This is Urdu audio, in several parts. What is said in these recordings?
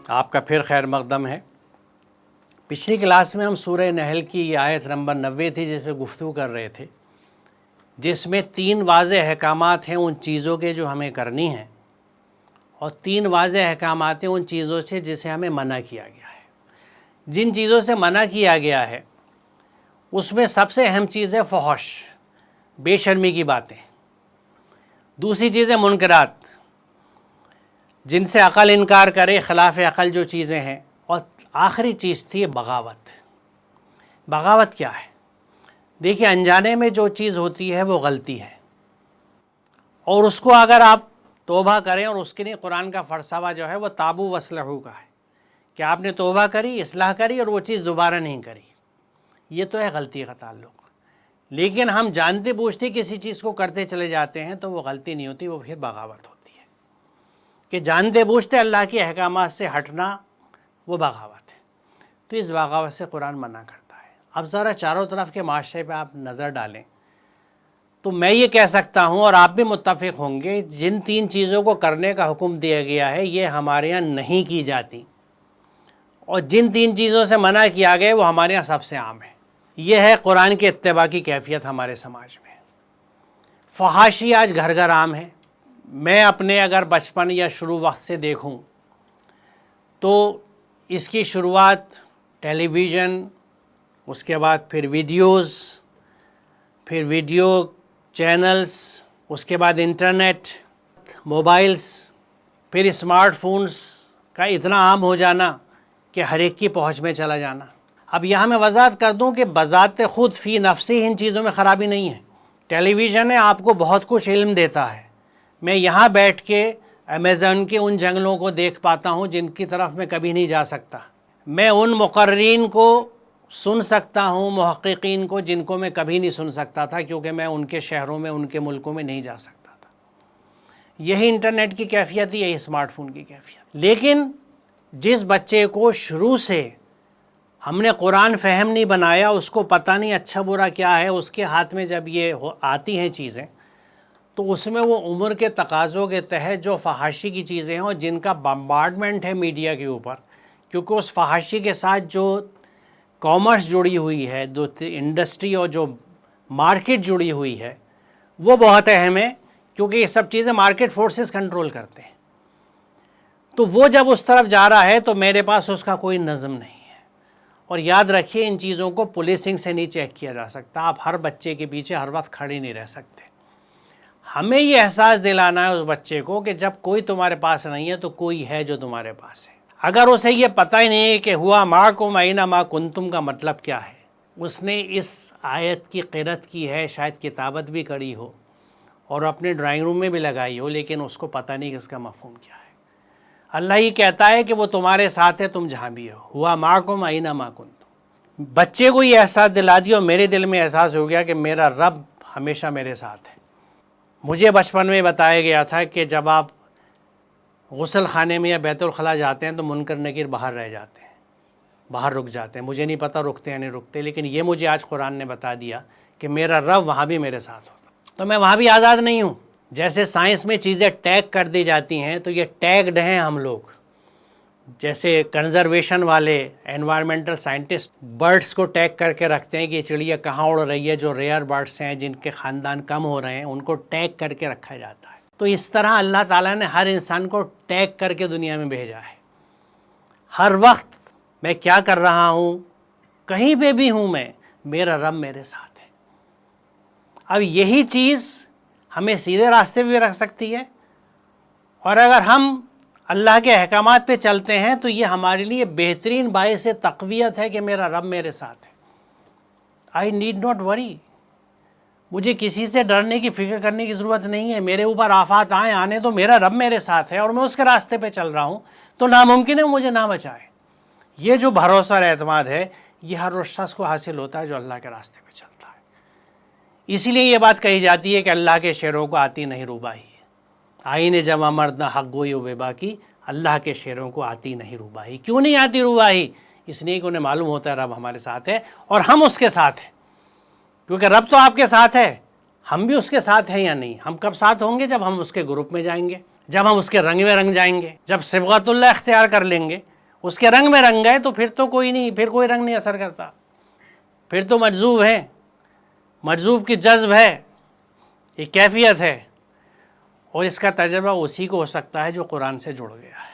آپ کا پھر خیر مقدم ہے۔ پچھلی کلاس میں ہم سورہ نحل کی یہ آیت نمبر 90 تھی جس پہ گفتگو کر رہے تھے، جس میں 3 واضح احکامات ہیں ان چیزوں کے جو ہمیں کرنی ہیں، اور 3 واضح احکامات ہیں ان چیزوں سے جسے ہمیں منع کیا گیا ہے۔ جن چیزوں سے منع کیا گیا ہے اس میں سب سے اہم چیز ہے فحش، بے شرمی کی باتیں۔ دوسری چیز ہے منکرات، جن سے عقل انکار کرے، خلاف عقل جو چیزیں ہیں، اور آخری چیز تھی بغاوت۔ بغاوت کیا ہے؟ دیکھیے، انجانے میں جو چیز ہوتی ہے وہ غلطی ہے، اور اس کو اگر آپ توبہ کریں، اور اس کے لیے قرآن کا فرسوہ جو ہے وہ تابو وصلحو کا ہے کہ آپ نے توبہ کری، اصلاح کری، اور وہ چیز دوبارہ نہیں کری، یہ تو ہے غلطی کا تعلق۔ لیکن ہم جانتے بوجھتے کسی چیز کو کرتے چلے جاتے ہیں تو وہ غلطی نہیں ہوتی، وہ پھر بغاوت ہوتی ہے، کہ جانتے بوجھتے اللہ کے احکامات سے ہٹنا وہ بغاوت ہے۔ تو اس بغاوت سے قرآن منع کرتا ہے۔ اب ذرا چاروں طرف کے معاشرے پہ آپ نظر ڈالیں تو میں یہ کہہ سکتا ہوں، اور آپ بھی متفق ہوں گے، جن 3 چیزوں کو کرنے کا حکم دیا گیا ہے یہ ہمارے یہاں نہیں کی جاتی، اور جن 3 چیزوں سے منع کیا گیا وہ ہمارے یہاں سب سے عام ہے۔ یہ ہے قرآن کے اتباع کی کیفیت ہمارے سماج میں۔ فحاشی آج گھر گھر عام ہے۔ میں اپنے اگر بچپن یا شروع وقت سے دیکھوں تو اس کی شروعات ٹیلی ویژن، اس کے بعد پھر ویڈیوز، پھر ویڈیو چینلز، اس کے بعد انٹرنیٹ، موبائلز، پھر اسمارٹ فونز کا اتنا عام ہو جانا کہ ہر ایک کی پہنچ میں چلا جانا۔ اب یہاں میں وضاحت کر دوں کہ بذات خود فی نفسی ان چیزوں میں خرابی نہیں ہے۔ ٹیلی ویژن ہے، آپ کو بہت کچھ علم دیتا ہے۔ میں یہاں بیٹھ کے امیزون کے ان جنگلوں کو دیکھ پاتا ہوں جن کی طرف میں کبھی نہیں جا سکتا۔ میں ان مقررین کو سن سکتا ہوں، محققین کو، جن کو میں کبھی نہیں سن سکتا تھا، کیونکہ میں ان کے شہروں میں، ان کے ملکوں میں نہیں جا سکتا تھا۔ یہی انٹرنیٹ کی کیفیت ہے، یہی اسمارٹ فون کی کیفیت۔ لیکن جس بچے کو شروع سے ہم نے قرآن فہم نہیں بنایا، اس کو پتہ نہیں اچھا برا کیا ہے، اس کے ہاتھ میں جب یہ آتی ہیں چیزیں تو اس میں وہ عمر کے تقاضوں کے تحت جو فحاشی کی چیزیں ہیں اور جن کا بمبارڈمنٹ ہے میڈیا کے اوپر، کیونکہ اس فحاشی کے ساتھ جو کامرس جڑی ہوئی ہے، جو انڈسٹری اور جو مارکیٹ جڑی ہوئی ہے وہ بہت اہم ہے، کیونکہ یہ سب چیزیں مارکیٹ فورسز کنٹرول کرتے ہیں۔ تو وہ جب اس طرف جا رہا ہے تو میرے پاس اس کا کوئی نظم نہیں ہے۔ اور یاد رکھیے، ان چیزوں کو پولیسنگ سے نہیں چیک کیا جا سکتا۔ آپ ہر بچے کے پیچھے ہر وقت کھڑے نہیں رہ سکتے۔ ہمیں یہ احساس دلانا ہے اس بچے کو کہ جب کوئی تمہارے پاس نہیں ہے تو کوئی ہے جو تمہارے پاس ہے۔ اگر اسے یہ پتہ ہی نہیں ہے کہ ہوا معکم اینما کنتم کا مطلب کیا ہے، اس نے اس آیت کی قرأت کی ہے، شاید کتابت بھی کری ہو اور اپنے ڈرائنگ روم میں بھی لگائی ہو، لیکن اس کو پتہ نہیں کہ اس کا مفہوم کیا ہے۔ اللہ ہی کہتا ہے کہ وہ تمہارے ساتھ ہے، تم جہاں بھی ہو، ہوا معکم اینما کنتم۔ بچے کو یہ احساس دلا دیا، اور میرے دل میں احساس ہو گیا کہ میرا رب ہمیشہ میرے ساتھ ہے۔ مجھے بچپن میں بتایا گیا تھا کہ جب آپ غسل خانے میں یا بیت الخلاء جاتے ہیں تو منکر نکیر باہر رہ جاتے ہیں، باہر رک جاتے ہیں۔ مجھے نہیں پتہ رکتے یا نہیں رکتے، لیکن یہ مجھے آج قرآن نے بتا دیا کہ میرا رب وہاں بھی میرے ساتھ ہوتا، تو میں وہاں بھی آزاد نہیں ہوں۔ جیسے سائنس میں چیزیں ٹیگ کر دی جاتی ہیں تو یہ ٹیگڈ ہیں ہم لوگ۔ جیسے کنزرویشن والے انوائرمنٹل سائنٹسٹ برڈس کو ٹیگ کر کے رکھتے ہیں کہ یہ چڑیا کہاں اڑ رہی ہے، جو ریئر برڈس ہیں جن کے خاندان کم ہو رہے ہیں ان کو ٹیگ کر کے رکھا جاتا ہے۔ تو اس طرح اللہ تعالیٰ نے ہر انسان کو ٹیگ کر کے دنیا میں بھیجا ہے۔ ہر وقت میں کیا کر رہا ہوں، کہیں پہ بھی ہوں میں، میرا رب میرے ساتھ ہے۔ اب یہی چیز ہمیں سیدھے راستے پہ بھی رکھ سکتی ہے، اور اگر ہم اللہ کے احکامات پہ چلتے ہیں تو یہ ہمارے لیے بہترین باعث تقویت ہے کہ میرا رب میرے ساتھ ہے۔ آئی نیڈ ناٹ وری، مجھے کسی سے ڈرنے کی فکر کرنے کی ضرورت نہیں ہے۔ میرے اوپر آفات آنے تو میرا رب میرے ساتھ ہے اور میں اس کے راستے پہ چل رہا ہوں، تو ناممکن ہے مجھے نہ بچائے۔ یہ جو بھروسہ اور اعتماد ہے یہ ہر اس شخص کو حاصل ہوتا ہے جو اللہ کے راستے پہ چلتا ہے۔ اسی لیے یہ بات کہی جاتی ہے کہ اللہ کے شیروں کو آتی نہیں روباہی ہے۔ آئین جمع مرد نہ حق گوئی و بے باکی، اللہ کے شیروں کو آتی نہیں روباہی۔ کیوں نہیں آتی روباہی؟ اس لیے کہ انہیں معلوم ہوتا ہے رب ہمارے ساتھ ہے اور ہم اس کے ساتھ ہیں، کیونکہ رب تو آپ کے ساتھ ہے، ہم بھی اس کے ساتھ ہیں یا نہیں؟ ہم کب ساتھ ہوں گے؟ جب ہم اس کے گروپ میں جائیں گے، جب ہم اس کے رنگ میں رنگ جائیں گے، جب صبغت اللہ اختیار کر لیں گے، اس کے رنگ میں رنگ گئے تو پھر تو کوئی نہیں، پھر کوئی رنگ نہیں اثر کرتا، پھر تو مجذوب ہے، مجذوب کی جذب ہے، ایک کیفیت ہے، اور اس کا تجربہ اسی کو ہو سکتا ہے جو قرآن سے جڑ گیا ہے۔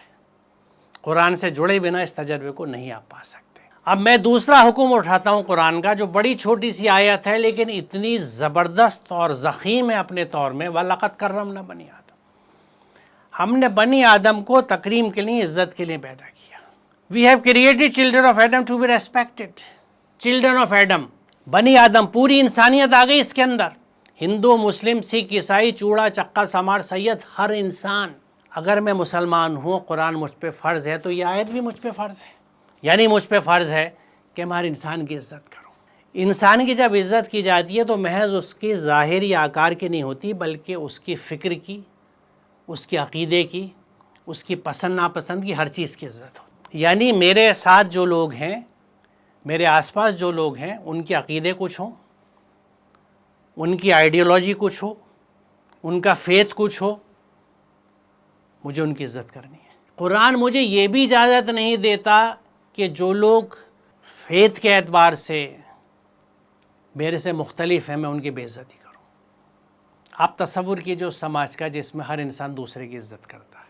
قرآن سے جڑے بنا اس تجربے کو نہیں آپ پا سکتے۔ اب میں دوسرا حکم اٹھاتا ہوں قرآن کا، جو بڑی چھوٹی سی آیت ہے لیکن اتنی زبردست اور ضخیم ہے اپنے طور میں، وَلَقَدْ كَرَّمْنَا بَنِي آدم، ہم نے بنی آدم کو تکریم کے لیے، عزت کے لیے پیدا کیا۔ We have created children of Adam to be respected. Children of Adam، بنی آدم، پوری انسانیت آ گئی اس کے اندر، ہندو، مسلم، سکھ، عیسائی، چوڑا، چکا، سمار، سید، ہر انسان۔ اگر میں مسلمان ہوں، قرآن مجھ پہ فرض ہے تو یہ آیت بھی مجھ پہ فرض ہے، یعنی مجھ پہ فرض ہے کہ میں ہر انسان کی عزت کروں۔ انسان کی جب عزت کی جاتی ہے تو محض اس کی ظاہری آکار کی نہیں ہوتی، بلکہ اس کی فکر کی، اس کے عقیدے کی، اس کی پسند ناپسند کی، ہر چیز کی عزت ہوتی۔ یعنی میرے ساتھ جو لوگ ہیں، میرے آس پاس جو لوگ ہیں، ان کے عقیدے کچھ ہوں، ان کی آئیڈیالوجی کچھ ہو، ان کا فیتھ کچھ ہو، مجھے ان کی عزت کرنی ہے۔ قرآن مجھے یہ بھی اجازت نہیں دیتا کہ جو لوگ فیتھ کے اعتبار سے میرے سے مختلف ہیں میں ان کی بے عزتی کروں۔ آپ تصور کیجئے سماج کا جس میں ہر انسان دوسرے کی عزت کرتا ہے۔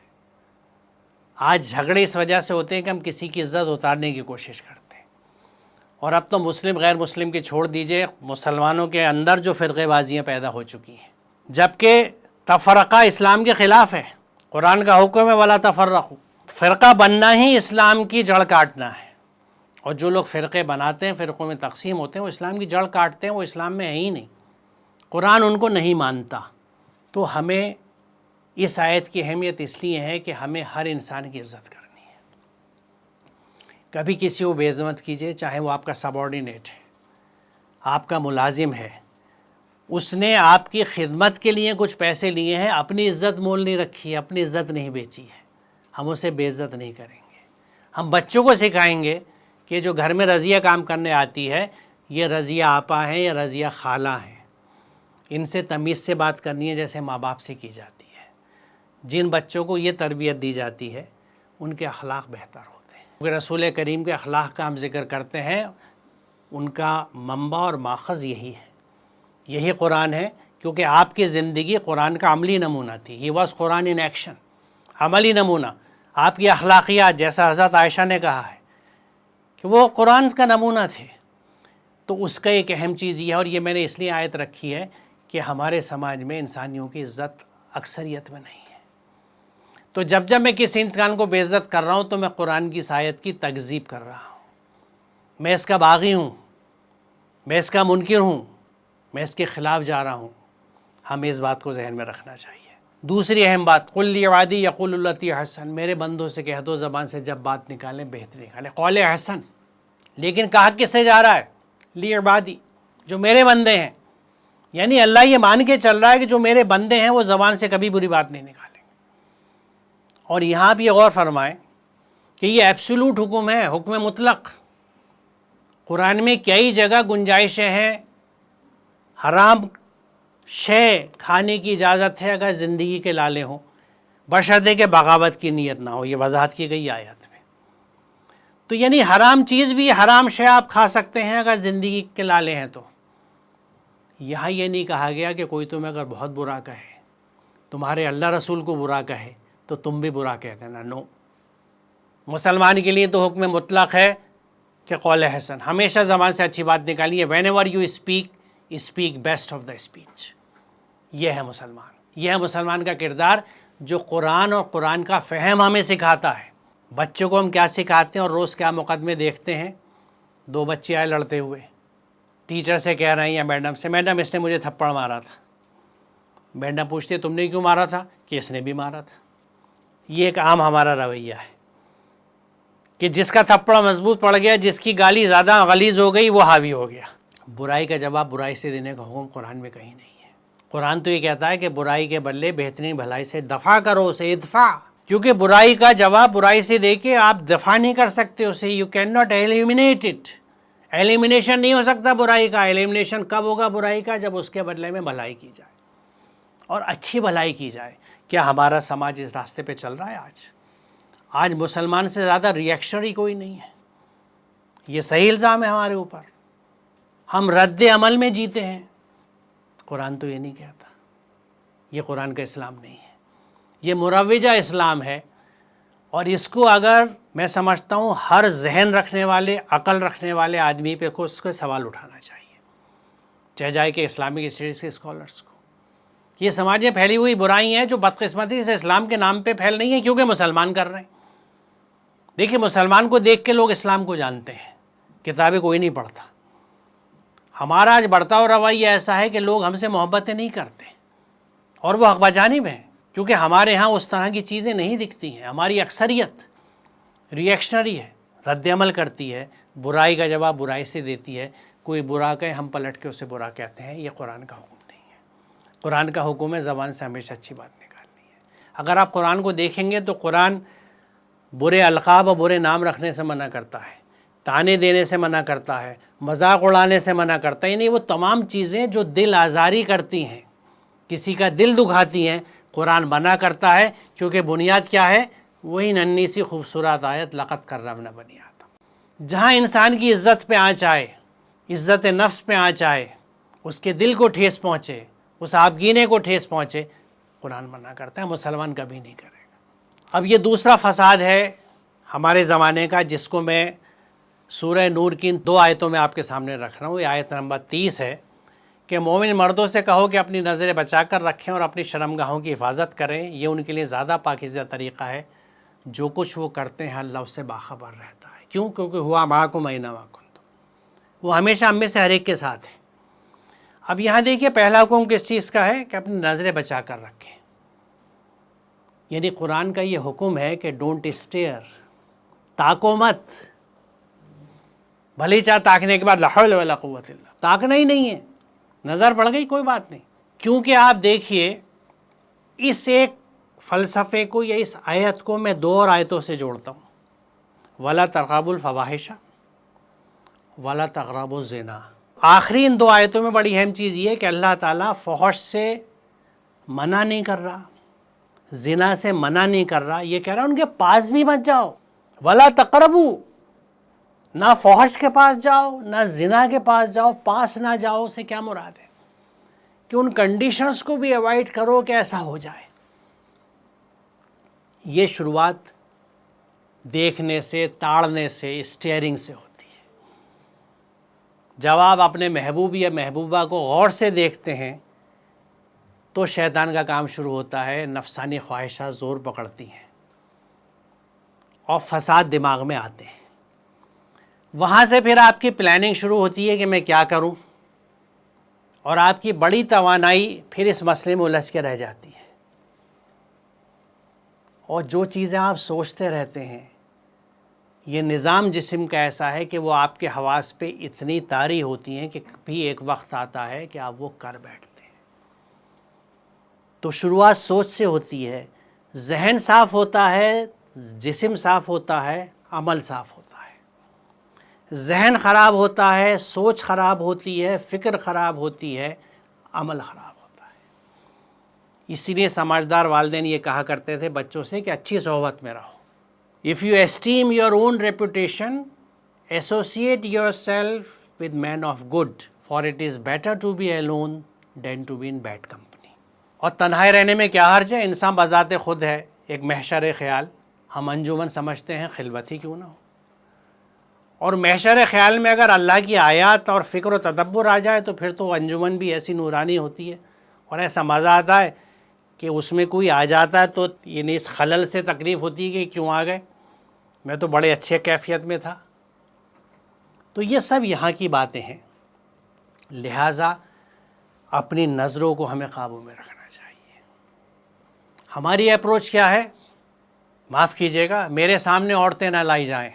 آج جھگڑے اس وجہ سے ہوتے ہیں کہ ہم کسی کی عزت اتارنے کی کوشش کرتے ہیں، اور اب تو مسلم غیر مسلم کی چھوڑ دیجئے، مسلمانوں کے اندر جو فرقے بازیاں پیدا ہو چکی ہیں، جبکہ تفرقہ اسلام کے خلاف ہے۔ قرآن کا حکم ہے وَلَا تَفَرَّقُوا، فرقہ بننا ہی اسلام کی جڑ کاٹنا ہے، اور جو لوگ فرقے بناتے ہیں، فرقوں میں تقسیم ہوتے ہیں، وہ اسلام کی جڑ کاٹتے ہیں، وہ اسلام میں ہے ہی نہیں، قرآن ان کو نہیں مانتا۔ تو ہمیں اس آیت کی اہمیت اس لیے ہے کہ ہمیں ہر انسان کی عزت کرنی ہے۔ کبھی کسی کو بے عظمت کیجئے، چاہے وہ آپ کا سب آرڈینیٹ ہے، آپ کا ملازم ہے، اس نے آپ کی خدمت کے لیے کچھ پیسے لیے ہیں، اپنی عزت مول نہیں رکھی ہے، اپنی عزت نہیں بیچی ہے، ہم اسے بے عزت نہیں کریں گے۔ ہم بچوں کو سکھائیں گے کہ جو گھر میں رضیہ کام کرنے آتی ہے، یہ رضیہ آپا ہیں یا رضیہ خالہ ہیں، ان سے تمیز سے بات کرنی ہے جیسے ماں باپ سے کی جاتی ہے۔ جن بچوں کو یہ تربیت دی جاتی ہے ان کے اخلاق بہتر ہوتے ہیں، کیونکہ رسول کریم کے اخلاق کا ہم ذکر کرتے ہیں، ان کا منبع اور ماخذ یہی ہے، یہی قرآن ہے، کیونکہ آپ کی زندگی قرآن کا عملی نمونہ تھی۔ He was Quran in action, عملی نمونہ۔ آپ کی اخلاقیات، جیسا حضرت عائشہ نے کہا ہے کہ وہ قرآن کا نمونہ تھے، تو اس کا ایک اہم چیز یہ ہے، اور یہ میں نے اس لیے آیت رکھی ہے کہ ہمارے سماج میں انسانیوں کی عزت اکثریت میں نہیں ہے۔ تو جب جب میں کسی انسان کو بے عزت کر رہا ہوں تو میں قرآن کی اس آیت کی تکذیب کر رہا ہوں، میں اس کا باغی ہوں، میں اس کا منکر ہوں، میں اس کے خلاف جا رہا ہوں۔ ہمیں اس بات کو ذہن میں رکھنا چاہیے۔ دوسری اہم بات، قُل لِعِبَادِی یَقُولُوا الَّتِی احسن، میرے بندوں سے کہہ دو زبان سے جب بات نکالیں بہتر نکالیں، قول احسن۔ لیکن کہا کس سے جا رہا ہے؟ لِعِبَادِی، جو میرے بندے ہیں، یعنی اللہ یہ مان کے چل رہا ہے کہ جو میرے بندے ہیں وہ زبان سے کبھی بری بات نہیں نکالیں گے۔ اور یہاں بھی غور فرمائیں کہ یہ ایبسولوٹ حکم ہے، حکم مطلق۔ قرآن میں کئی جگہ گنجائشیں ہیں، حرام شے کھانے کی اجازت ہے اگر زندگی کے لالے ہوں، بشرطے کہ بغاوت کی نیت نہ ہو، یہ وضاحت کی گئی آیت میں۔ تو یعنی حرام چیز بھی، حرام شے آپ کھا سکتے ہیں اگر زندگی کے لالے ہیں تو۔ یہاں یہ نہیں کہا گیا کہ کوئی تمہیں اگر بہت برا کہے، تمہارے اللہ رسول کو برا کہے تو تم بھی برا کہہ دینا، نو۔ مسلمان کے لیے تو حکم مطلق ہے کہ قول حسن، ہمیشہ زبان سے اچھی بات نکالیے، whenever you speak best of the speech. یہ ہے مسلمان، یہ ہے مسلمان کا کردار جو قرآن اور قرآن کا فہم ہمیں سکھاتا ہے۔ بچوں کو ہم کیا سکھاتے ہیں اور روز کیا مقدمے دیکھتے ہیں؟ دو بچے آئے لڑتے ہوئے، ٹیچر سے کہہ رہے ہیں یا میڈم سے، میڈم اس نے مجھے تھپڑ مارا تھا۔ میڈم پوچھتی ہے تم نے کیوں مارا تھا؟ کہ اس نے بھی مارا تھا۔ یہ ایک عام ہمارا رویہ ہے کہ جس کا تھپڑ مضبوط پڑ گیا، جس کی گالی زیادہ غلیظ ہو گئی، وہ حاوی ہو گیا۔ برائی کا جواب برائی سے دینے کا حکم قرآن میں کہیں نہیں ہے۔ قرآن تو یہ کہتا ہے کہ برائی کے بدلے بہترین بھلائی سے دفع کرو اسے، ادفع، کیونکہ برائی کا جواب برائی سے دے کے آپ دفع نہیں کر سکتے اسے، you can not eliminate it. Elimination نہیں ہو سکتا برائی کا۔ ایلیمینیشن کب ہوگا برائی کا؟ جب اس کے بدلے میں بھلائی کی جائے اور اچھی بھلائی کی جائے۔ کیا ہمارا سماج اس راستے پہ چل رہا ہے؟ آج مسلمان سے زیادہ ریئیکشنری کوئی نہیں ہے. یہ صحیح الزام ہے ہمارے اوپر. ہم رد عمل میں جیتے ہیں. قرآن تو یہ نہیں کہتا. یہ قرآن کا اسلام نہیں ہے. یہ مروجہ اسلام ہے. اور اس کو اگر میں سمجھتا ہوں ہر ذہن رکھنے والے، عقل رکھنے والے آدمی پہ کو اس کو سوال اٹھانا چاہیے، چاہے جائے کہ اسلامک اسٹڈیز کے اسکالرس کو. یہ سماج میں پھیلی ہوئی برائی ہیں جو بدقسمتی سے اسلام کے نام پہ پھیل رہی ہیں کیونکہ مسلمان کر رہے ہیں. دیکھیے مسلمان کو دیکھ کے لوگ اسلام کو جانتے ہیں، کتابیں کوئی نہیں پڑھتا. ہمارا آج برتاؤ رویہ ایسا ہے کہ لوگ ہم سے محبتیں نہیں کرتے اور وہ حق بجانب ہیں، کیونکہ ہمارے ہاں اس طرح کی چیزیں نہیں دکھتی ہیں. ہماری اکثریت ریئیکشنری ہے، رد عمل کرتی ہے، برائی کا جواب برائی سے دیتی ہے. کوئی برا کہے ہم پلٹ کے اسے برا کہتے ہیں. یہ قرآن کا حکم نہیں ہے. قرآن کا حکم ہے زبان سے ہمیشہ اچھی بات نکالنی ہے. اگر آپ قرآن کو دیکھیں گے تو قرآن برے القاب اور برے نام رکھنے سے منع کرتا ہے، تانے دینے سے منع کرتا ہے، مذاق اڑانے سے منع کرتا ہے. یعنی وہ تمام چیزیں جو دل آزاری کرتی ہیں، کسی کا دل دکھاتی ہیں، قرآن منع کرتا ہے. کیونکہ بنیاد کیا ہے؟ وہی ننھی سی خوبصورت آیت لقد کرمنا بنی آدم. جہاں انسان کی عزت پہ آنچ آئے، عزت نفس پہ آنچ آئے، اس کے دل کو ٹھیس پہنچے، اس آبگینے کو ٹھیس پہنچے، قرآن منع کرتا ہے. مسلمان کبھی نہیں کرے گا. اب یہ دوسرا فساد ہے ہمارے زمانے کا، جس کو میں سورہ نور کی 2 آیتوں میں آپ کے سامنے رکھ رہا ہوں. یہ آیت نمبر 30 ہے کہ مومن مردوں سے کہو کہ اپنی نظریں بچا کر رکھیں اور اپنی شرمگاہوں کی حفاظت کریں. یہ ان کے لیے زیادہ پاکیزہ طریقہ ہے. جو کچھ وہ کرتے ہیں اللہ اس سے باخبر رہتا ہے. کیوں؟ کیونکہ ہوا معکم اینما کنتم، وہ ہمیشہ ہم میں سے ہر ایک کے ساتھ ہے. اب یہاں دیکھیے پہلا حکم کس چیز کا ہے کہ اپنی نظریں بچا کر رکھیں. یعنی قرآن کا یہ حکم ہے کہ ڈونٹ اسٹیئر، تاکو مت. بھلے چاہے تاکنے کے بعد لا حول ولا قوت الا، تاکنا ہی نہیں ہے، نظر پڑ گئی کوئی بات نہیں. کیونکہ آپ دیکھیے اس ایک فلسفے کو یا اس آیت کو میں 2 اور آیتوں سے جوڑتا ہوں. ولا تقربوا الفواحش ولا تقربوا الزنا. آخری ان 2 آیتوں میں بڑی اہم چیز یہ ہے کہ اللہ تعالیٰ فحش سے منع نہیں کر رہا، زنا سے منع نہیں کر رہا. یہ کہہ رہا ان کے پاس بھی مت جاؤ. ولا تقربوا، نہ فحش کے پاس جاؤ نہ زنا کے پاس جاؤ. پاس نہ جاؤ سے کیا مراد ہے؟ کہ ان کنڈیشنز کو بھی اوائڈ کرو کہ ایسا ہو جائے. یہ شروعات دیکھنے سے، تاڑنے سے، اسٹیئرنگ سے ہوتی ہے. جب آپ اپنے محبوب یا محبوبہ کو غور سے دیکھتے ہیں تو شیطان کا کام شروع ہوتا ہے. نفسانی خواہشات زور پکڑتی ہیں اور فساد دماغ میں آتے ہیں. وہاں سے پھر آپ کی پلاننگ شروع ہوتی ہے کہ میں کیا کروں، اور آپ کی بڑی توانائی پھر اس مسئلے میں الجھ کے رہ جاتی ہے. اور جو چیزیں آپ سوچتے رہتے ہیں، یہ نظام جسم کا ایسا ہے کہ وہ آپ کے حواس پہ اتنی طاری ہوتی ہیں کہ بھی ایک وقت آتا ہے کہ آپ وہ کر بیٹھتے ہیں. تو شروعات سوچ سے ہوتی ہے. ذہن صاف ہوتا ہے، جسم صاف ہوتا ہے، عمل صاف ہوتا ہے. ذہن خراب ہوتا ہے، سوچ خراب ہوتی ہے، فکر خراب ہوتی ہے، عمل خراب ہوتا ہے. اسی لیے سمجھدار والدین یہ کہا کرتے تھے بچوں سے کہ اچھی صحبت میں رہو. If you esteem your own reputation, associate yourself with men of good, for it is better to be alone than to be in bad company. اور تنہائی رہنے میں کیا حرج ہے؟ انسان بذات خود ہے ایک محشر خیال. ہم انجمن سمجھتے ہیں، خلوت ہی کیوں نہ ہو. اور محشر خیال میں اگر اللہ کی آیات اور فکر و تدبر آ جائے تو پھر تو انجمن بھی ایسی نورانی ہوتی ہے اور ایسا مزہ آتا ہے کہ اس میں کوئی آ جاتا ہے تو یعنی اس خلل سے تکلیف ہوتی ہے کہ کیوں آ گئے، میں تو بڑے اچھے کیفیت میں تھا. تو یہ سب یہاں کی باتیں ہیں. لہٰذا اپنی نظروں کو ہمیں قابو میں رکھنا چاہیے. ہماری اپروچ کیا ہے؟ معاف کیجیے گا، میرے سامنے عورتیں نہ لائی جائیں.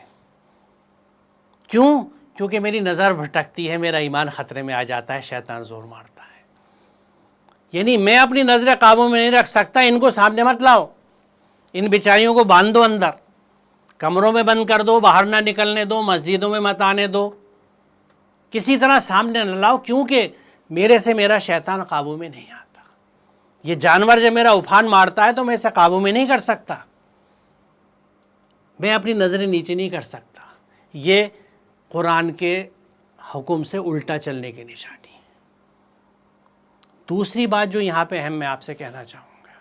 کیوں؟ کیونکہ میری نظر بھٹکتی ہے، میرا ایمان خطرے میں آ جاتا ہے، شیطان زور مارتا ہے. یعنی میں اپنی نظریں قابو میں نہیں رکھ سکتا، ان کو سامنے مت لاؤ. ان بیچاریوں کو باندھ دو اندر، کمروں میں بند کر دو، باہر نہ نکلنے دو، مسجدوں میں مت آنے دو، کسی طرح سامنے نہ لاؤ. کیونکہ میرے سے میرا شیطان قابو میں نہیں آتا. یہ جانور جب میرا افان مارتا ہے تو میں اسے قابو میں نہیں کر سکتا. میں اپنی نظریں نیچے نہیں کر سکتا. یہ قرآن کے حکم سے الٹا چلنے کی نشانی ہے. دوسری بات جو یہاں پہ اہم میں آپ سے کہنا چاہوں گا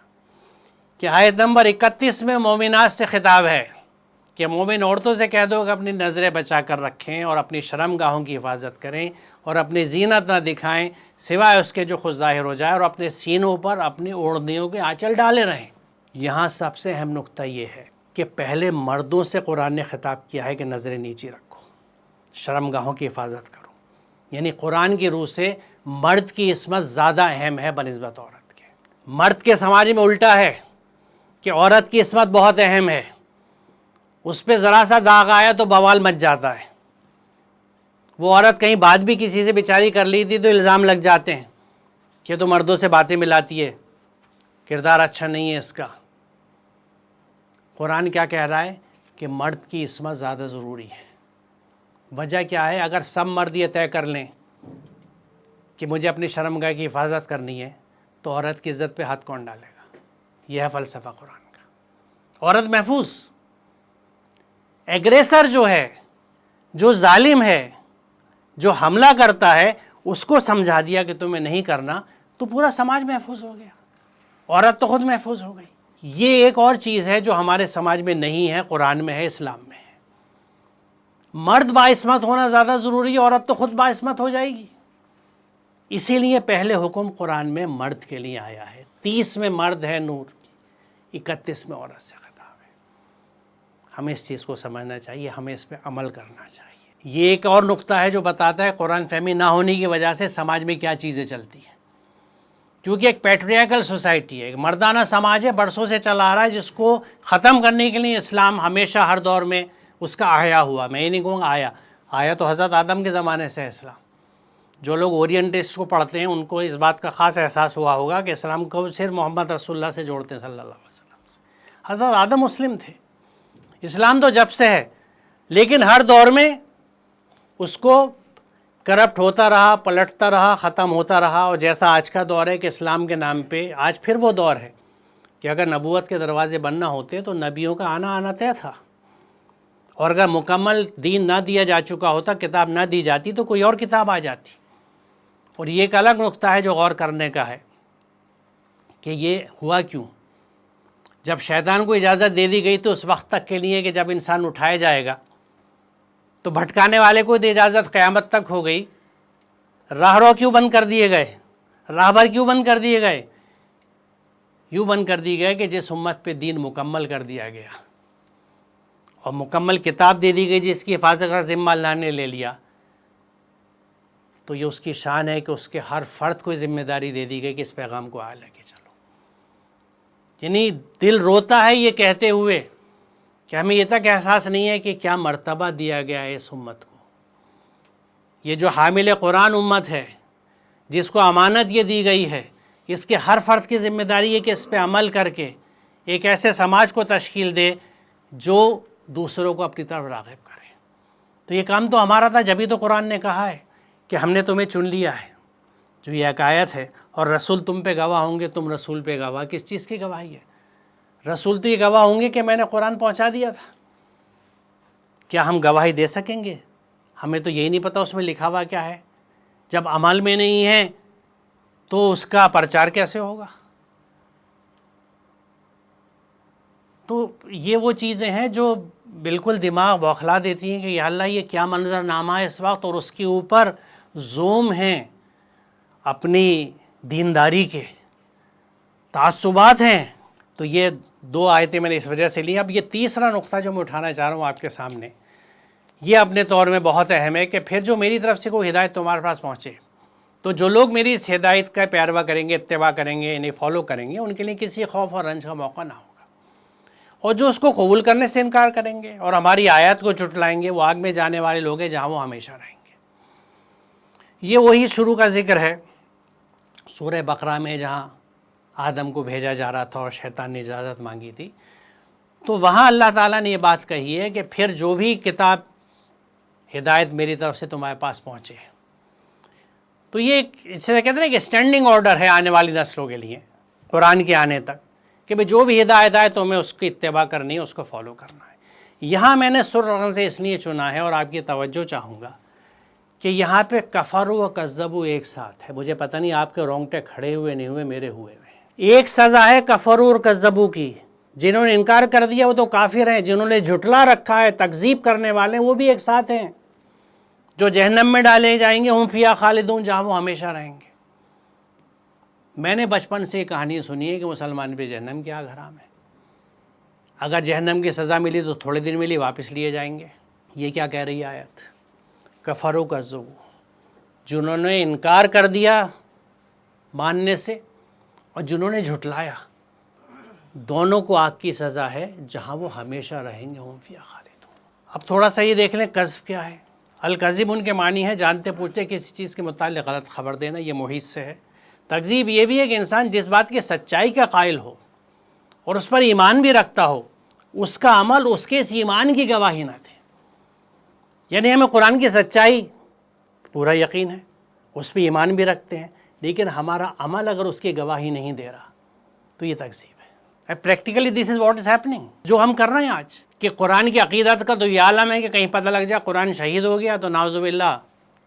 کہ آیت نمبر 31 میں مومنات سے خطاب ہے کہ مومن عورتوں سے کہہ دو کہ اپنی نظریں بچا کر رکھیں اور اپنی شرم گاہوں کی حفاظت کریں اور اپنی زینت نہ دکھائیں سوائے اس کے جو خود ظاہر ہو جائے، اور اپنے سینوں پر اپنی اوڑھنیوں کے آنچل ڈالے رہیں. یہاں سب سے اہم نقطہ یہ ہے کہ پہلے مردوں سے قرآن نے خطاب کیا ہے کہ نظریں نیچی رکھو، شرم گاہوں کی حفاظت کرو. یعنی قرآن کی روح سے مرد کی عصمت زیادہ اہم ہے بنسبت عورت کے. مرد کے سماج میں الٹا ہے کہ عورت کی عصمت بہت اہم ہے، اس پہ ذرا سا داغ آیا تو بوال مچ جاتا ہے. وہ عورت کہیں بات بھی کسی سے بیچاری کر لی تھی تو الزام لگ جاتے ہیں کہ تو مردوں سے باتیں ملاتی ہے، کردار اچھا نہیں ہے اس کا. قرآن کیا کہہ رہا ہے کہ مرد کی عصمت زیادہ ضروری ہے. وجہ کیا ہے؟ اگر سب مرد یہ طے کر لیں کہ مجھے اپنی شرمگاہ کی حفاظت کرنی ہے تو عورت کی عزت پہ ہاتھ کون ڈالے گا؟ یہ ہے فلسفہ قرآن کا. عورت محفوظ. ایگریسر جو ہے، جو ظالم ہے، جو حملہ کرتا ہے، اس کو سمجھا دیا کہ تمہیں نہیں کرنا تو پورا سماج محفوظ ہو گیا، عورت تو خود محفوظ ہو گئی. یہ ایک اور چیز ہے جو ہمارے سماج میں نہیں ہے، قرآن میں ہے، اسلام میں ہے. مرد باعصمت ہونا زیادہ ضروری ہے، عورت تو خود باعصمت ہو جائے گی. اسی لیے پہلے حکم قرآن میں مرد کے لیے آیا ہے. 30 میں مرد ہے نور، 31 میں عورت سے خطاب ہے. ہمیں اس چیز کو سمجھنا چاہیے، ہمیں اس پہ عمل کرنا چاہیے. یہ ایک اور نقطہ ہے جو بتاتا ہے قرآن فہمی نہ ہونے کی وجہ سے سماج میں کیا چیزیں چلتی ہیں. کیونکہ ایک پیٹریارکل سوسائٹی ہے، ایک مردانہ سماج ہے، برسوں سے چلا آ رہا ہے، جس کو ختم کرنے کے لیے اسلام ہمیشہ ہر دور میں اس کا احیا ہوا. میں یہ نہیں کہوں گا آیا تو حضرت آدم کے زمانے سے ہے اسلام. جو لوگ اورینٹسٹ کو پڑھتے ہیں ان کو اس بات کا خاص احساس ہوا ہوگا کہ اسلام کو صرف محمد رسول اللہ سے جوڑتے ہیں صلی اللہ علیہ وسلم سے. حضرت آدم مسلم تھے. اسلام تو جب سے ہے، لیکن ہر دور میں اس کو کرپٹ ہوتا رہا، پلٹتا رہا، ختم ہوتا رہا. اور جیسا آج کا دور ہے کہ اسلام کے نام پہ آج پھر وہ دور ہے کہ اگر نبوت کے دروازے بند نہ ہوتے تو نبیوں کا آنا طے تھا، اور اگر مکمل دین نہ دیا جا چکا ہوتا، کتاب نہ دی جاتی تو کوئی اور کتاب آ جاتی. اور یہ ایک الگ نقطہ ہے جو غور کرنے کا ہے کہ یہ ہوا کیوں. جب شیطان کو اجازت دے دی گئی تو اس وقت تک کے لیے کہ جب انسان اٹھایا جائے گا، تو بھٹکانے والے کو دی اجازت قیامت تک ہو گئی. راہرو کیوں بند کر دیے گئے؟ راہبر کیوں بند کر دیے گئے؟ یوں بند کر دیے گئے کہ جس امت پہ دین مکمل کر دیا گیا اور مکمل کتاب دے دی گئی جس کی حفاظت کا ذمہ اللہ نے لے لیا، تو یہ اس کی شان ہے کہ اس کے ہر فرد کو ذمہ داری دے دی گئی کہ اس پیغام کو آگے لے کے چلو. یعنی دل روتا ہے یہ کہتے ہوئے کہ ہمیں یہ تک احساس نہیں ہے کہ کیا مرتبہ دیا گیا ہے اس امت کو. یہ جو حامل قرآن امت ہے، جس کو امانت یہ دی گئی ہے، اس کے ہر فرد کی ذمہ داری ہے کہ اس پہ عمل کر کے ایک ایسے سماج کو تشکیل دے جو دوسروں کو اپنی طرف راغب کرے. تو یہ کام تو ہمارا تھا، جبھی تو قرآن نے کہا ہے کہ ہم نے تمہیں چن لیا ہے. جو یہ ایک آیت ہے، اور رسول تم پہ گواہ ہوں گے. تم رسول پہ گواہ، کس چیز کی گواہی ہے؟ رسول تو یہ گواہ ہوں گے کہ میں نے قرآن پہنچا دیا تھا. کیا ہم گواہی دے سکیں گے؟ ہمیں تو یہی نہیں پتہ اس میں لکھا ہوا کیا ہے. جب عمل میں نہیں ہے تو اس کا پرچار کیسے ہوگا؟ تو یہ وہ چیزیں ہیں جو بالکل دماغ بوکھلا دیتی ہیں کہ یا اللہ یہ کیا منظر نامہ ہے اس وقت، اور اس کے اوپر زوم ہیں اپنی دینداری کے، تعصبات ہیں. تو یہ 2 آیتیں میں نے اس وجہ سے لی. اب یہ تیسرا نقطہ جو میں اٹھانا چاہ رہا ہوں آپ کے سامنے، یہ اپنے طور میں بہت اہم ہے کہ پھر جو میری طرف سے کوئی ہدایت تمہارے پاس پہنچے تو جو لوگ میری اس ہدایت کا پیروا کریں گے، اتباع کریں گے، انہیں فالو کریں گے، ان کے لیے کسی خوف اور رنج کا موقع نہ ہوگا. اور جو اس کو قبول کرنے سے انکار کریں گے اور ہماری آیات کو جھٹلائیں گے، وہ آگ میں جانے والے لوگ ہیں جہاں وہ ہمیشہ رہیں گے. یہ وہی شروع کا ذکر ہے سورہ بقرہ میں جہاں آدم کو بھیجا جا رہا تھا اور شیطان نے اجازت مانگی تھی. تو وہاں اللہ تعالیٰ نے یہ بات کہی ہے کہ پھر جو بھی کتاب ہدایت میری طرف سے تمہارے پاس پہنچے، تو یہ اس سے کہتے ہیں کہ اسٹینڈنگ آرڈر ہے آنے والی نسلوں کے لیے قرآن کے آنے تک کہ بھئی جو بھی ہدایت آئے تو ہمیں اس کی اتباع کرنی ہے، اس کو فالو کرنا ہے. یہاں میں نے سر سے اس لیے چنا ہے اور آپ کی توجہ چاہوں گا کہ یہاں پہ کفروا و کذبوا ایک ساتھ ہے. مجھے پتہ نہیں آپ کے رونگٹے کھڑے ہوئے نہیں ہوئے، میرے ہوئے ہوئے. ایک سزا ہے کفروا اور کذبوا کی، جنہوں نے انکار کر دیا وہ تو کافر ہیں، جنہوں نے جھٹلا رکھا ہے تکذیب کرنے والے وہ بھی ایک ساتھ ہیں، جو جہنم میں ڈالے جائیں گے ہم فیہا خالدون، جہاں وہ ہمیشہ رہیں گے. میں نے بچپن سے یہ کہانی سنی ہے کہ مسلمان پہ جہنم کیا حرام ہے، اگر جہنم کی سزا ملی تو تھوڑے دن ملی، واپس لیے جائیں گے. یہ کیا کہہ رہی ہے آیت؟ کفروا و کذبوا، جنہوں نے انکار کر دیا ماننے سے اور جنہوں نے جھٹلایا، دونوں کو آگ کی سزا ہے جہاں وہ ہمیشہ رہیں گے ہم فیہا خالدون. اب تھوڑا سا یہ دیکھ لیں کذب کیا ہے. الکذب ان کے معنی ہے جانتے پوچھتے کسی چیز کے متعلق غلط خبر دینا، یہ محیط سے ہے. تکذیب یہ بھی ہے کہ انسان جس بات کی سچائی کا قائل ہو اور اس پر ایمان بھی رکھتا ہو، اس کا عمل اس کے اس ایمان کی گواہی نہ دے. یعنی ہمیں قرآن کی سچائی پورا یقین ہے، اس پہ ایمان بھی رکھتے ہیں، لیکن ہمارا عمل اگر اس کی گواہی نہیں دے رہا تو یہ تکذیب ہے. Practically this is what is happening, جو ہم کر رہے ہیں آج، کہ قرآن کی عقیدت کا تو یہ عالم ہے کہ کہیں پتہ لگ جائے قرآن شہید ہو گیا تو نعوذ باللہ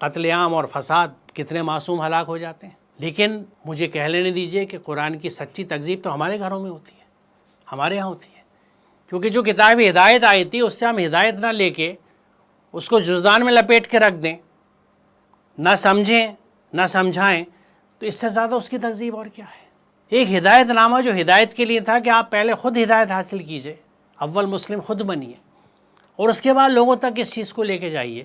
قتل عام اور فساد، کتنے معصوم ہلاک ہو جاتے ہیں. لیکن مجھے کہہ لینے دیجئے کہ قرآن کی سچی تکذیب تو ہمارے گھروں میں ہوتی ہے، ہمارے یہاں ہوتی ہے. کیونکہ جو کتاب ہدایت آئی تھی اس سے ہم ہدایت نہ لے کے اس کو جزدان میں لپیٹ کے رکھ دیں، نہ سمجھیں نہ سمجھائیں، تو اس سے زیادہ اس کی تکذیب اور کیا ہے. ایک ہدایت نامہ جو ہدایت کے لیے تھا کہ آپ پہلے خود ہدایت حاصل کیجئے، اول مسلم خود بنیے اور اس کے بعد لوگوں تک اس چیز کو لے کے جائیے،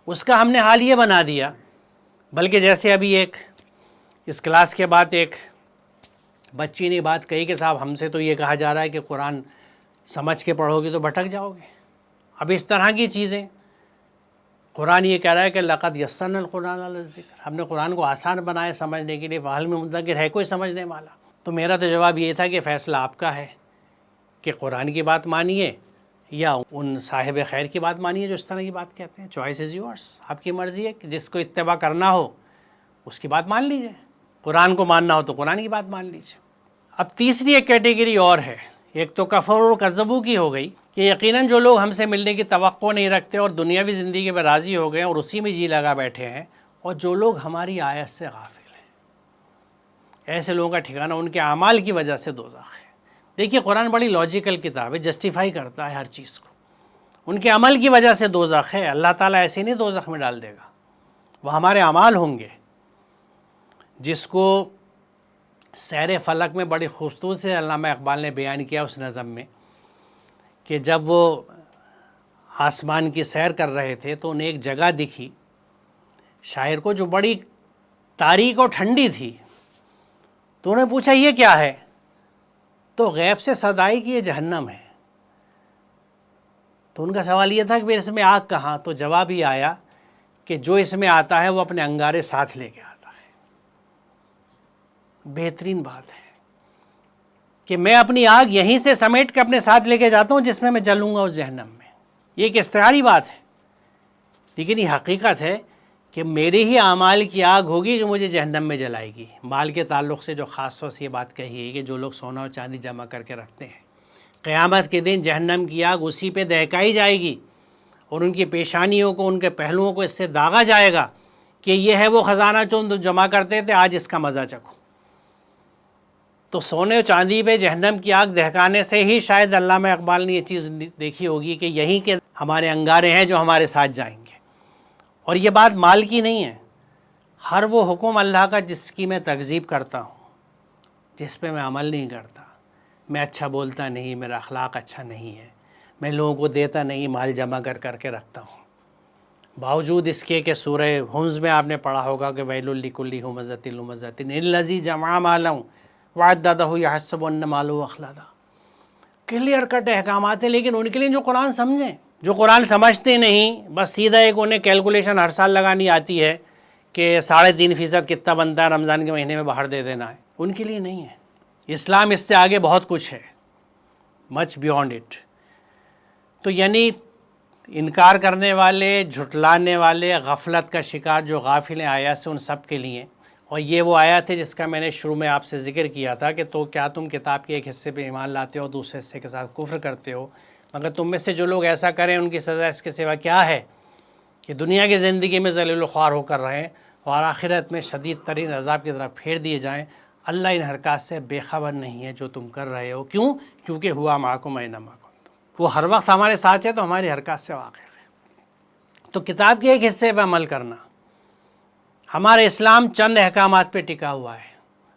اس کا ہم نے حال یہ بنا دیا. بلکہ جیسے ابھی اس کلاس کے بعد ایک بچی نے بات کہی کہ صاحب ہم سے تو یہ کہا جا رہا ہے کہ قرآن سمجھ کے پڑھو گے تو بھٹک جاؤ گے. اب اس طرح کی چیزیں، قرآن یہ کہہ رہا ہے کہ لقد یسرنا القرآن للذکر، ہم نے قرآن کو آسان بنایا سمجھنے کے لیے، فہل من مدکر، ہے کوئی سمجھنے والا؟ تو میرا تو جواب یہ تھا کہ فیصلہ آپ کا ہے کہ قرآن کی بات مانیے یا ان صاحب خیر کی بات مانیے جو اس طرح کی بات کہتے ہیں. چوائس از یورس، آپ کی مرضی ہے کہ جس کو اتباع کرنا ہو اس کی بات مان لیجیے، قرآن کو ماننا ہو تو قرآن کی بات مان لیجیے. اب تیسری ایک کیٹیگری اور ہے، ایک تو کفر و کذبوا کی ہو گئی کہ یقیناً جو لوگ ہم سے ملنے کی توقع نہیں رکھتے اور دنیاوی زندگی پہ راضی ہو گئے اور اسی میں جی لگا بیٹھے ہیں، اور جو لوگ ہماری آیت سے غافل ہیں، ایسے لوگوں کا ٹھکانہ ان کے اعمال کی وجہ سے دوزخ ہے. دیکھیے قرآن بڑی لاجیکل کتاب ہے، جسٹیفائی کرتا ہے ہر چیز کو. ان کے عمل کی وجہ سے دوزخ ہے، اللہ تعالیٰ ایسے نہیں دوزخ میں ڈال دے گا، وہ ہمارے اعمال ہوں گے. جس کو سیر فلک میں بڑی خوبصورتی سے علامہ اقبال نے بیان کیا اس نظم میں، کہ جب وہ آسمان کی سیر کر رہے تھے تو انہیں ایک جگہ دکھی شاعر کو جو بڑی تاریک اور ٹھنڈی تھی. تو انہوں نے پوچھا یہ کیا ہے؟ تو غیب سے صدا آئی کہ یہ جہنم ہے. تو ان کا سوال یہ تھا کہ اس میں آگ کہاں؟ تو جواب یہ آیا کہ جو اس میں آتا ہے وہ اپنے انگارے ساتھ لے کے آتا ہے. بہترین بات ہے کہ میں اپنی آگ یہیں سے سمیٹ کے اپنے ساتھ لے کے جاتا ہوں جس میں جلوں گا اس جہنم میں. یہ ایک استعاری بات ہے، لیکن یہ حقیقت ہے کہ میرے ہی اعمال کی آگ ہوگی جو مجھے جہنم میں جلائے گی. مال کے تعلق سے جو خاص طور سے یہ بات کہی ہے کہ جو لوگ سونا اور چاندی جمع کر کے رکھتے ہیں، قیامت کے دن جہنم کی آگ اسی پہ دہکائی جائے گی اور ان کی پیشانیوں کو، ان کے پہلوؤں کو اس سے داغا جائے گا کہ یہ ہے وہ خزانہ جو جمع کرتے تھے، آج اس کا مزہ چکھو. تو سونے و چاندی پہ جہنم کی آگ دہکانے سے ہی شاید علامہ اقبال نے یہ چیز دیکھی ہوگی کہ یہیں کے ہمارے انگارے ہیں جو ہمارے ساتھ جائیں گے. اور یہ بات مال کی نہیں ہے، ہر وہ حکم اللہ کا جس کی میں تکذیب کرتا ہوں، جس پہ میں عمل نہیں کرتا، میں اچھا بولتا نہیں، میرا اخلاق اچھا نہیں ہے، میں لوگوں کو دیتا نہیں، مال جمع کر کے رکھتا ہوں، باوجود اس کے کہ سورہ ہمز میں آپ نے پڑھا ہوگا کہ ویل لکل ہمزۃ لمزۃ الذی جمع مالا وعددہ یحسب ان مالہ اخلدا. کلیئر کٹ احکامات ہیں، لیکن ان کے لیے جو قرآن سمجھیں. جو قرآن سمجھتے نہیں، بس سیدھا ایک انہیں کیلکولیشن ہر سال لگانی آتی ہے کہ 3.5% کتنا بنتا ہے رمضان کے مہینے میں باہر دے دینا ہے، ان کے لیے نہیں ہے. اسلام اس سے آگے بہت کچھ ہے، مچ بیونڈ اٹ. تو یعنی انکار کرنے والے، جھٹلانے والے، غفلت کا شکار جو غافل ہیں آیات سے، ان سب کے لیے. اور یہ وہ آیات ہے جس کا میں نے شروع میں آپ سے ذکر کیا تھا کہ تو کیا تم کتاب کے ایک حصے پہ ایمان لاتے ہو، دوسرے حصے کے ساتھ کفر کرتے ہو؟ مگر تم میں سے جو لوگ ایسا کریں ان کی سزا اس کے سوا کیا ہے کہ دنیا کی زندگی میں ذلیل و خوار ہو کر رہیں اور آخرت میں شدید ترین عذاب کی طرف پھیر دیے جائیں۔ اللہ ان حرکات سے بے خبر نہیں ہے جو تم کر رہے ہو۔ کیوں؟ کیونکہ ہوا معکم اینما کنتم، وہ ہر وقت ہمارے ساتھ ہے تو ہماری حرکات سے واقف ہے۔ تو کتاب کے ایک حصے پہ عمل کرنا، ہمارا اسلام چند احکامات پہ ٹکا ہوا ہے۔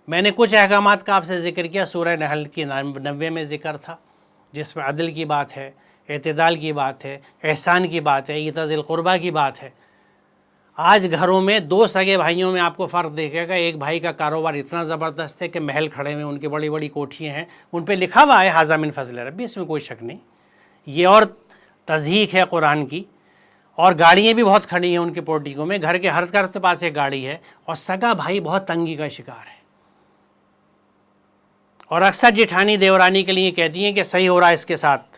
میں نے کچھ احکامات کا آپ سے ذکر کیا، سورہ نحل کی 90 میں ذکر تھا، جس میں عدل کی بات ہے، اعتدال کی بات ہے، احسان کی بات ہے، ایتاء ذی القربیٰ کی بات ہے۔ آج گھروں میں دو سگے بھائیوں میں آپ کو فرق دیکھے گا، ایک بھائی کا کاروبار اتنا زبردست ہے کہ محل کھڑے ہوئے، ان کی بڑی بڑی کوٹھیاں ہیں، ان پہ لکھا ہوا ہے ھذا من فضل ربی، اس میں کوئی شک نہیں، یہ اور تضحیق ہے قرآن کی۔ اور گاڑیاں بھی بہت کھڑی ہیں ان کے پورٹیکوں میں، گھر کے ہر گھر کے پاس ایک گاڑی ہے، اور سگا بھائی بہت تنگی کا شکار ہے۔ اور اکثر جیٹھانی دیورانی کے لیے کہتی ہیں کہ صحیح ہو رہا ہے اس کے ساتھ،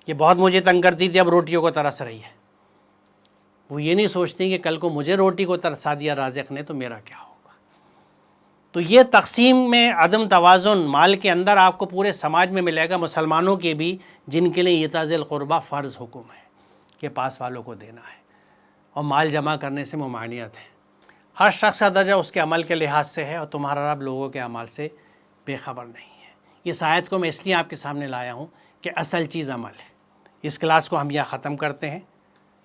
یہ بہت مجھے تنگ کرتی تھی اب روٹیوں کو ترس رہی ہے۔ وہ یہ نہیں سوچتی کہ کل کو مجھے روٹی کو ترسا دیا رازق نے تو میرا کیا ہوگا۔ تو یہ تقسیم میں عدم توازن مال کے اندر آپ کو پورے سماج میں ملے گا، مسلمانوں کے بھی، جن کے لیے ایتاء ذی القربیٰ فرض حکم ہے کہ پاس والوں کو دینا ہے، اور مال جمع کرنے سے ممانعت ہے۔ ہر شخص کا درجہ اس کے عمل کے لحاظ سے ہے، اور تمہارا رب لوگوں کے اعمال سے بے خبر نہیں ہے۔ اس آیت کو میں اس لیے آپ کے سامنے لایا ہوں کہ اصل چیز عمل ہے۔ اس کلاس کو ہم یہاں ختم کرتے ہیں،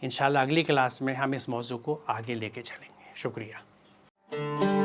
انشاءاللہ اگلی کلاس میں ہم اس موضوع کو آگے لے کے چلیں گے۔ شکریہ۔